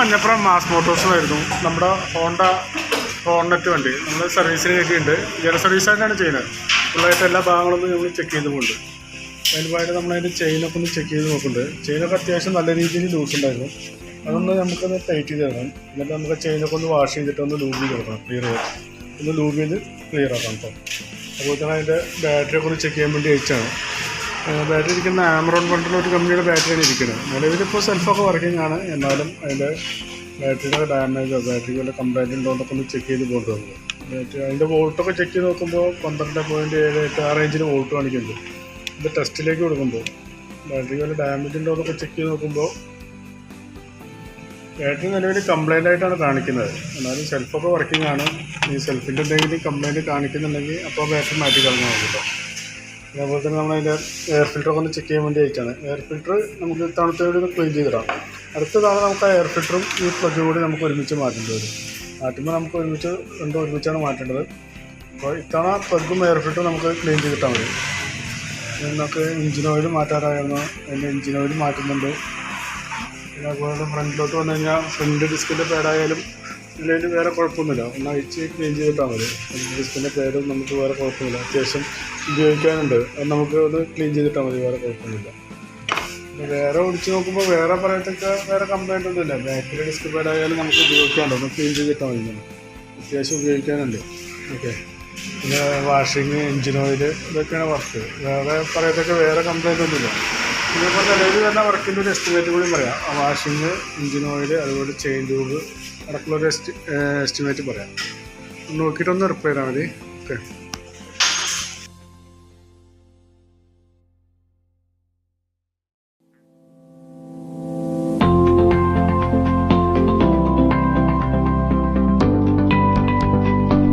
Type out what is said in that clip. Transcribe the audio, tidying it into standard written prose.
Manjappuram mass മോട്ടോഴ്സിലായിരുന്നു. നമ്മുടെ Hornet വണ്ടി നമ്മൾ സർവീസിന് കയറ്റിയിട്ടുണ്ട്. ജനറൽ സർവീസായിട്ടാണ് ചെയ്യുന്നത്. ഫുള്ളായിട്ട് എല്ലാ ഭാഗങ്ങളൊന്നും നമ്മൾ ചെക്ക് ചെയ്തുകൊണ്ട് അതിനുമായിട്ട് നമ്മളതിൻ്റെ ചെയിനൊക്കെ ഒന്ന് ചെക്ക് ചെയ്ത് നോക്കുന്നുണ്ട്. ചെയിനൊക്കെ അത്യാവശ്യം നല്ല രീതിയിൽ ലൂസ് ഉണ്ടായിരുന്നു. അതൊന്ന് നമുക്കൊന്ന് ടൈറ്റ് ചെയ്ത് തരണം. എന്നിട്ട് നമുക്ക് ചെയിനൊക്കെ ഒന്ന് വാഷ് ചെയ്തിട്ട് ഒന്ന് ലൂബ് ചെയ്ത് കൊടുക്കണം. ഒന്ന് ലൂബ് ചെയ്ത് ക്ലിയർ ആക്കണം കേട്ടോ. അതുപോലെ തന്നെ അതിൻ്റെ ബാറ്ററിയൊക്കെ ഒന്ന് ചെക്ക് ചെയ്യാൻ വേണ്ടി അയച്ചാണ്. ബാറ്ററി ഇരിക്കുന്ന ആമറോൺ പറഞ്ഞിട്ടുള്ള ഒരു കമ്പനിയുടെ ബാറ്ററിയാണ് ഇരിക്കുന്നത്. നിലവിലിപ്പോൾ സെൽഫൊക്കെ വർക്കിംഗ് ആണ്. എന്നാലും അതിൻ്റെ ബാറ്ററിയുടെ ഡാമേജോ ബാറ്ററി വല്ല കംപ്ലൈൻറ്റ് ഉണ്ടോന്നൊക്കെ ഒന്ന് ചെക്ക് ചെയ്ത് കൊണ്ടുവന്നത്. ബാറ്ററി അതിൻ്റെ വോൾട്ടൊക്കെ ചെക്ക് ചെയ്ത് നോക്കുമ്പോൾ 12.78 ആ റേഞ്ചിന് വോൾട്ട് കാണിക്കുന്നുണ്ട്. ഇത് ടെസ്റ്റിലേക്ക് കൊടുക്കുമ്പോൾ ബാറ്ററി വല്ല ഡാമേജ് ഉണ്ടോന്നൊക്കെ ചെക്ക് ചെയ്ത് നോക്കുമ്പോൾ ബാറ്ററി നിലവിൽ കംപ്ലൈൻ്റ് ആയിട്ടാണ് കാണിക്കുന്നത്. എന്നാലും സെൽഫൊക്കെ വർക്കിംഗ് ആണ്. ഈ സെൽഫിൻ്റെ എന്തെങ്കിലും കംപ്ലൈൻറ്റ് കാണിക്കുന്നുണ്ടെങ്കിൽ അപ്പോൾ ബാറ്ററി മാറ്റി കളഞ്ഞാൽ മതി കേട്ടോ. അതേപോലെ തന്നെ നമ്മളതിൻ്റെ എയർ ഫിൽറ്ററൊക്കെ ഒന്ന് ചെക്ക് ചെയ്യാൻ വേണ്ടി അയച്ചാണ്. എയർ ഫിൽറ്റർ നമുക്ക് തണുത്തോടെ ഒന്ന് ക്ലീൻ ചെയ്തിടാം. അടുത്തതാണ് നമുക്ക് ആ എയർ ഫിൽറ്ററും ഈ പ്ലഗും കൂടി നമുക്ക് ഒരുമിച്ച് മാറ്റേണ്ടി വരും. മാറ്റുമ്പോൾ നമുക്ക് ഒരുമിച്ചാണ് മാറ്റേണ്ടത്. അപ്പോൾ ഇത്തവണ പ്ലഗും എയർ ഫിൽറ്ററും നമുക്ക് ക്ലീൻ ചെയ്തിട്ടാൽ മതി. നമുക്ക് എഞ്ചിൻ ഓയിൽ മാറ്റാറായിരുന്നു. അതിൻ്റെ എഞ്ചിൻ ഓയിൽ മാറ്റുന്നുണ്ട്. പിന്നെ അതുപോലെ ഫ്രണ്ടിലോട്ട് വന്നു കഴിഞ്ഞാൽ ഫ്രണ്ട് ഡിസ്കിൻ്റെ പേഡായാലും ഇതിൽ വേറെ കുഴപ്പമൊന്നുമില്ല. ഒന്ന് അഴിച്ച് ക്ലീൻ ചെയ്തിട്ടാൽ മതി. ഫ്രണ്ട് ഡിസ്കിൻ്റെ പേരും നമുക്ക് വേറെ കുഴപ്പമില്ല. അത്യാവശ്യം ഉപയോഗിക്കാനുണ്ട്. അത് നമുക്ക് ഒന്ന് ക്ലീൻ ചെയ്തിട്ടാൽ മതി. വേറെ കുഴപ്പമൊന്നുമില്ല. പിന്നെ വേറെ ഒഴിച്ച് നോക്കുമ്പോൾ വേറെ പറയത്തൊക്കെ വേറെ കംപ്ലൈൻ്റ് ഒന്നുമില്ല. ബാക്കിലെ ഡിസ്ക് പേഡായാലും നമുക്ക് ഉപയോഗിക്കാനുണ്ട്. ഒന്ന് ക്ലീൻ ചെയ്തിട്ടാൽ മതി. അത്യാവശ്യം ഉപയോഗിക്കാനുണ്ട്. ഓക്കെ. പിന്നെ വാഷിങ്, എഞ്ചിൻ ഓയിൽ ഇതൊക്കെയാണ് വർക്ക്. വേറെ പറയത്തൊക്കെ വേറെ കംപ്ലൈൻ്റ് ഒന്നുമില്ല. ഇതിപ്പോൾ നിലവിൽ തന്നെ വർക്കിൻ്റെ ഒരു എസ്റ്റിമേറ്റ് കൂടി പറയാം. വാഷിങ്, എഞ്ചിൻ ഓയിൽ, അതുപോലെ ചെയിൻ ട്യൂബ് അടക്കമുള്ളൊരു എസ്റ്റിമേറ്റ് പറയാം. നോക്കിയിട്ടൊന്ന് റിപ്ലൈ ചെയ്താൽ മതി. ഓക്കെ.